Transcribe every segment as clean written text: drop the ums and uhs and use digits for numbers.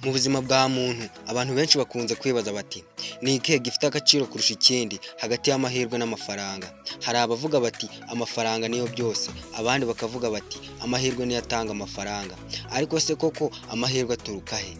Mu buzima bwa muntu abantu benshi bakunze kwibaza bati ni ikihe gifite agaciro kurusha ikindi hagati y'amahirwe n'amafaranga. Hari abavuga bati amafaranga niyo byose, abandi bakavuga bati amahirwe niyo atanga amafaranga. Ariko se koko amahirwe aturuka he?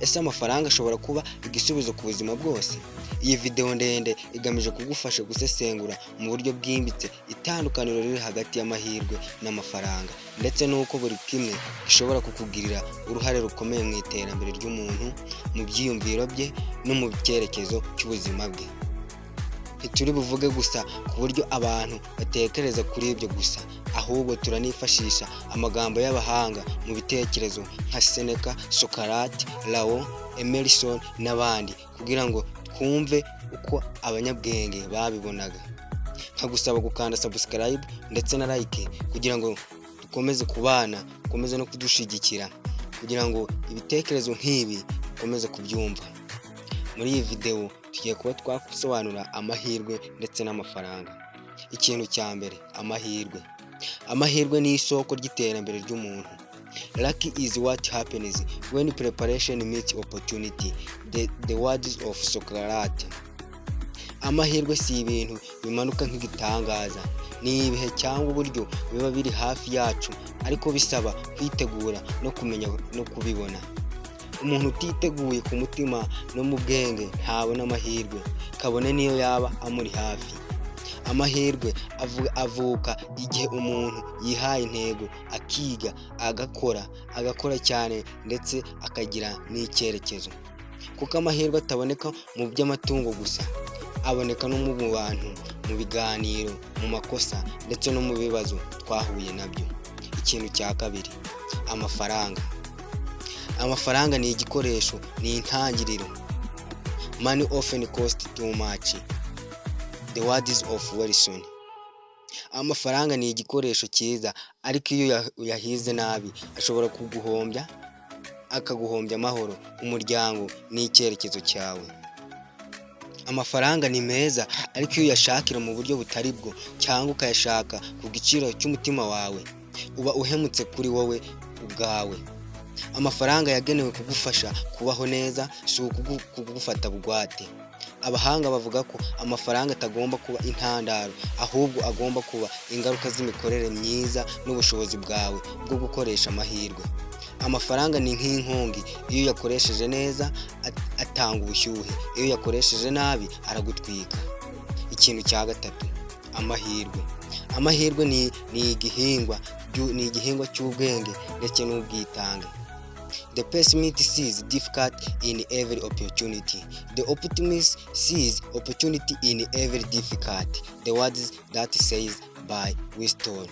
Ese amafaranga ashobora kuba igisubizo ku buzima bwose? Iyi video ndende igamije kugufasha gusesengura mu buryo bwimbitse itandukaniro riri hagati y'amahirwe n'amafaranga, ndetse n'uko buri kimwe gishobora kukugirira uruhare rukomeye mu iterambere ry'umuntu, mu byiyumviro bye no mu cyerekezo cy'ubuzima bwe. Ntituri buvuge gusa ku buryo abantu batekereza kuri ibyo gusa, ahubwo turanifashisha amagambo y'abahanga mu bitekerezo nka Seneca, Socrates, Lao, Emerson n'abandi kugira ngo twumve uko abanyabwenge babibonaga. Nkagusaba gukanda subscribe ndetse na like kugira ngo dukomeze kubana, dukomeze no kudushigikira kugira ngo ibitekerezo nk'ibi dukomeze kubyumva. Muri iyi video tugiye kuba twasobanura amahirwe ndetse n'amafaranga. Ikintu cya mbere, amahirwe. Amahirwe ni isoko ry'iterambere ry'umuntu. Luck is what happens when preparation meets opportunity. The words of Socrates. Amahirwe si ibintu bimanuka nk'igitangaza, ni ibihe cyangwa uburyo biba biri hafi yacu ariko bisaba kwitegura no kumenya no kubibona. Umuntu utiteguye ku mutima no mu bwenge ntabona amahirwe, kabone niyo yaba amuri hafi. Amahirwe avuka igihe umuntu yihaye intego, akiga, agakora cyane ndetse akagira n'icyerekezo. Kuko amahirwe ataboneka mu by'amatungo gusa, aboneka no mu bantu, mu biganiro, mu makosa ndetse no mu bibazo twahuye nabyo. Ikintu cya kabiri, amafaranga. Amafaranga ni igikoresho, ni intangiriro. Money often costs too much. The words of Wilson. Amafaranga ni igikoresho cyiza, ariko iyo uyahize nabi ashobora kuguhombya, akaguhombya amahoro, umuryango n'icyerekezo cyawe. Amafaranga ni meza, ariko iyo uyashakira mu buryo butari bwo cyangwa ukayashaka ku giciro cy'umutima wawe, uba uhemutse kuri wowe ubwawe. Amafaranga yagenewe kugufasha kubaho neza, si ukugufata bugwate. Abahanga bavuga ko amafaranga atagomba kuba intandaro, ahubwo agomba kuba ingaruka z'imikorere myiza n'ubushobozi bwawe bwo gukoresha amahirwe. Amafaranga ni nk'inkongi, iyo uyakoresheje neza atanga ubushyuhe, iyo uyakoresheje nabi aragutwika. Ikintu cya gatatu, amahirwe. Amahirwe ni igihingwa cy'ubwenge ndetse n'ubwitange. The pessimist sees difficulty in every opportunity. The optimist sees opportunity in every difficulty. The words that says by Winston.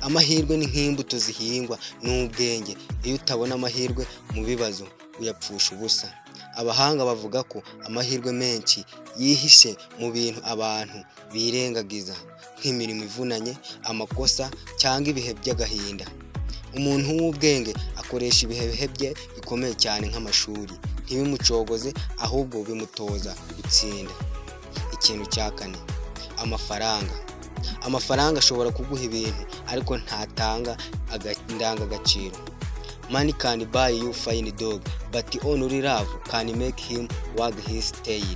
Amahirwe ni nk'imbuto zihingwa n'ubwenge. Iyo utabona amahirwe mu bibazo uyapfusha ubusa. Abahanga bavuga ko amahirwe menshi yihishe mu bintu abantu birengagiza, nk'imirimo ivunanye, amakosa cyangwa ibihe by'agahinda. Umuntu w'ubwenge akoresha ibihe bye bikomeye cyane nk'amashuri, ntibimucogoze ahubwo bimutoza gutsinda. Ikintu cya kane, amafaranga. Amafaranga ashobora kuguha ibintu ariko ntatanga indangagaciro. Money can buy you fine dog, but only love can make him wag his tail.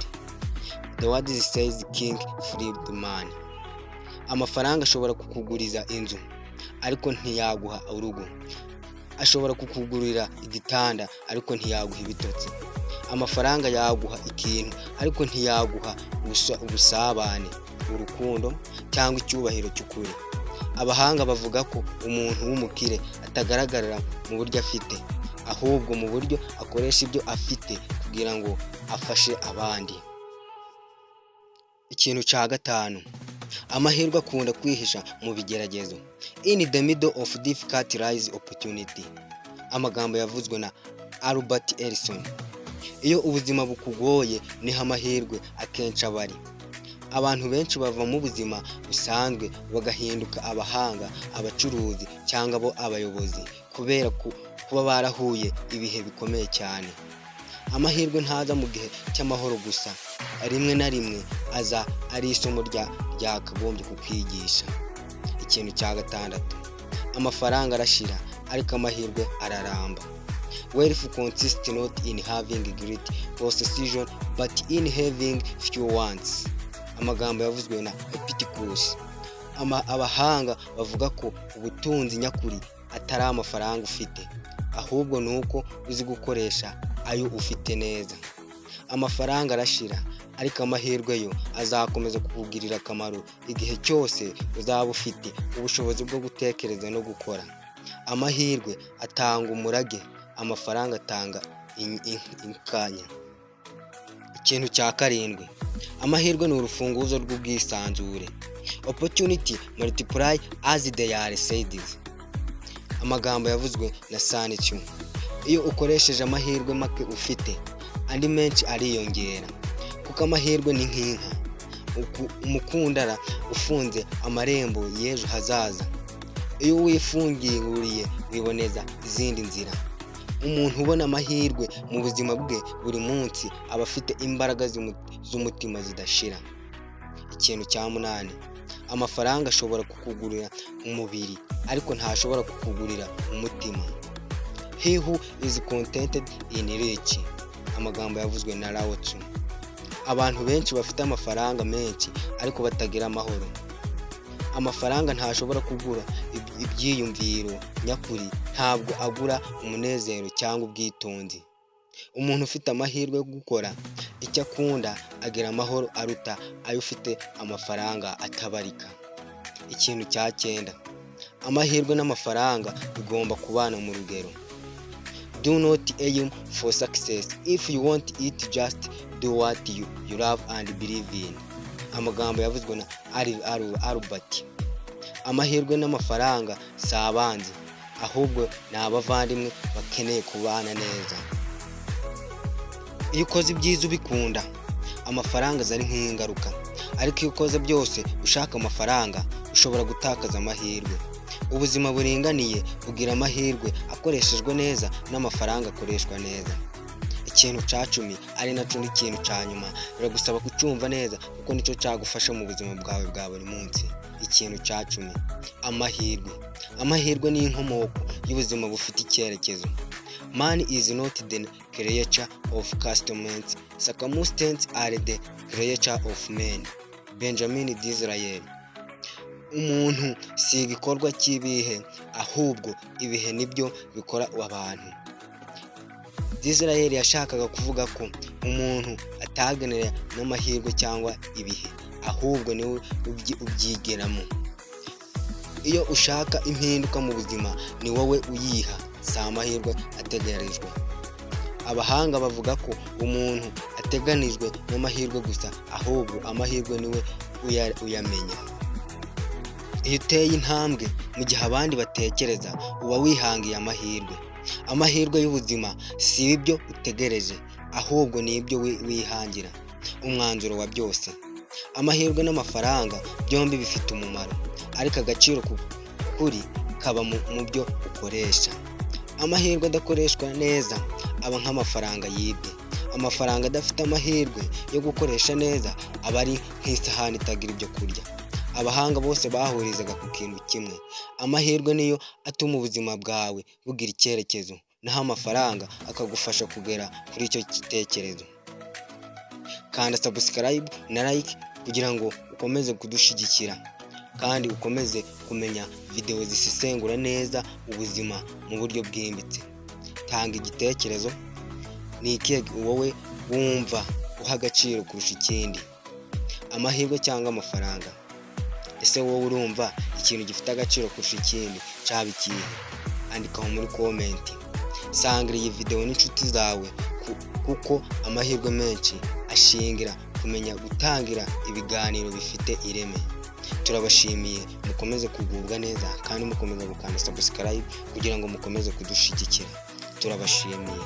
The word says King Friedman. Amafaranga ashobora kukuguriza inzu ariko ntiyaguha urugo. Ashobora kukugurira igitanda ariko ntiyaguha ibitotsi. Amafaranga yaguha ikintu ariko ntiyaguha ubusabane, urukundo cyangwa icyubahiro cy'ukuri. Abahanga bavuga ko umuntu w'umukire atagaragarira mu buryo afite, ahubwo mu buryo akoresha ibyo afite kugira ngo afashe abandi. Ikintu cya gatanu, amahirwe akunda kwihisha mu bigeragezo. In the middle of difficult lies opportunity. Amagambo yavuzwe na Albert Elson. Iyo ubuzima bukugoye niho amahirwe akenshi abari. Abantu benshi bava mu buzima busanzwe bagahinduka abahanga, abacuruzi cyangwa bo abayobozi kubera kuba barahuye ibihe bikomeye cyane. Amahirwe ntaza mu gihe cy'amahoro gusa, rimwe na rimwe aza ari isomo ryakagombye kukwigisha. Ikintu cya gatandatu, amafaranga arashira ariko amahirwe araramba. Wealth consists not in having great possession but in having few wants. Amagambo yavuzwe na Epicurus. Abahanga bavuga ko ubutunzi nyakuri atari amafaranga ufite, ahubwo nuko uzi gukoresha ayo ufite neza. Amafaranga arashira, ariko amahirwe yo azakomeza kukugirira akamaro igihe cyose uzaba ufite ubushobozi bwo gutekereza no gukora. Amahirwe atanga umurage, amafaranga atanga inkanya. Ikintu cya karindwi, amahirwe ni urufunguzo rw'ubwisanzure. Opportunity multiply as they are said. Amagambo yavuzwe na Sun Tzu. Iyo ukoresheje amahirwe make ufite, andi menshi ariyongera, kuko amahirwe ni nk'inka umukundara ufunze amarembo y'ejo hazaza. Iyo wifunguriye wiboneza izindi nzira. Umuntu ubona amahirwe mu buzima bwe buri munsi aba afite imbaraga z'umutima zidashira. Ikintu cya munani, amafaranga ashobora kukugurira umubiri, ariko ntashobora kukugurira umutima. He who is contented in rich. Amagambo yavuzwe na Lao Tzu. Abantu benshi bafite amafaranga menshi ariko batagira amahoro. Amafaranga ntashobora kugura ibyiyumviro nyakuri, ntabwo agura umunezero cyangwa ubwitonzi. Umuntu ufite amahirwe yo gukora icyo akunda agira amahoro aruta ayo ufite amafaranga atabarika. Ikintu cya cyenda, amahirwe n'amafaranga bigomba kubana mu rugero. Do not aim for success. If you want it, just do what you love and believe in. Amagambo yavuzwe na Albert. Amahirwe n'amafaranga si abanzi, ahubwo ni abavandimwe bakeneye kubana neza. Iyo ukoze ibyiza ubikunda, amafaranga azari nk'ingaruka, ariko iyo ukoze byose ushaka amafaranga, ushobora gutakaza amahirwe. Ubuzima buringaniye bugira amahirwe akoreshejwe neza n'amafaranga akoreshwa neza. Ikintu cya 10 ari nacyo n'ikintu cya nyuma, biragusaba kucyumva neza kuko nicyo cyagufasha mu buzima bwawe bwa buri munsi. Ikintu cya 10, amahirwe. Amahirwe ni inkomoko y'ubuzima bufite icyerekezo. Man is not the creature of circumstances. Circumstances are the creature of men. Benjamin Disraeli. Umuntu si igikorwa cy'ibihe, ahubwo ibihe nibyo bikora abantu. Disraeli yashakaga kuvuga ko umuntu atagenera n'amahirwe cyangwa ibihe, ahubwo niwe ubyigeramo. Iyo ushaka impinduka mu buzima ni wowe uyiha, si amahirwe ategerejwe. Abahanga bavuga ko umuntu ateganijwe n'amahirwe gusa, ahubwo amahirwe niwe uyamenya. Iyo uteye intambwe mu gihe abandi batekereza, uba wihangiye amahirwe. Amahirwe y'ubuzima si ibyo utegereje, ahubwo ni ibyo wihangira. Umwanzuro wa byose. Amahirwe n'amafaranga byombi bifite umumaro, ariko agaciro kuri kaba mu byo ukoresha. Amahirwe adakoreshwa neza aba nk'amafaranga yibwe. Amafaranga adafite amahirwe yo gukoresha neza aba ari nk'isahani itagira ibyo kurya. Abahanga bose bahurizaga ku kintu kimwe. Amahirwe niyo atuma ubuzima bwawe bugira icyerekezo, naho amafaranga akagufasha kugera kuri icyo gitekerezo. Kanda subscribe na like kugira ngo ukomeze kudushyigikira kandi ukomeze kumenya video zisesengura neza ubuzima mu buryo bwimbitse. Tanga igitekerezo, ni ikihe wowe wumva uha agaciro kurusha ikindi, amahirwe cyangwa amafaranga? Ese wowe urumva ikintu gifite agaciro kurusha ikindi cyaba ikihe? Andika muri comment. Sangira iyi video n'inshuti zawe kuko amahirwe menshi ashingira kumenya gutangira ibiganiro bifite ireme. Turabashimiye, mukomeze kugubwa neza kandi mukomeza gukanda subscribe kugira ngo mukomeze kudushyigikira. Turabashimiye.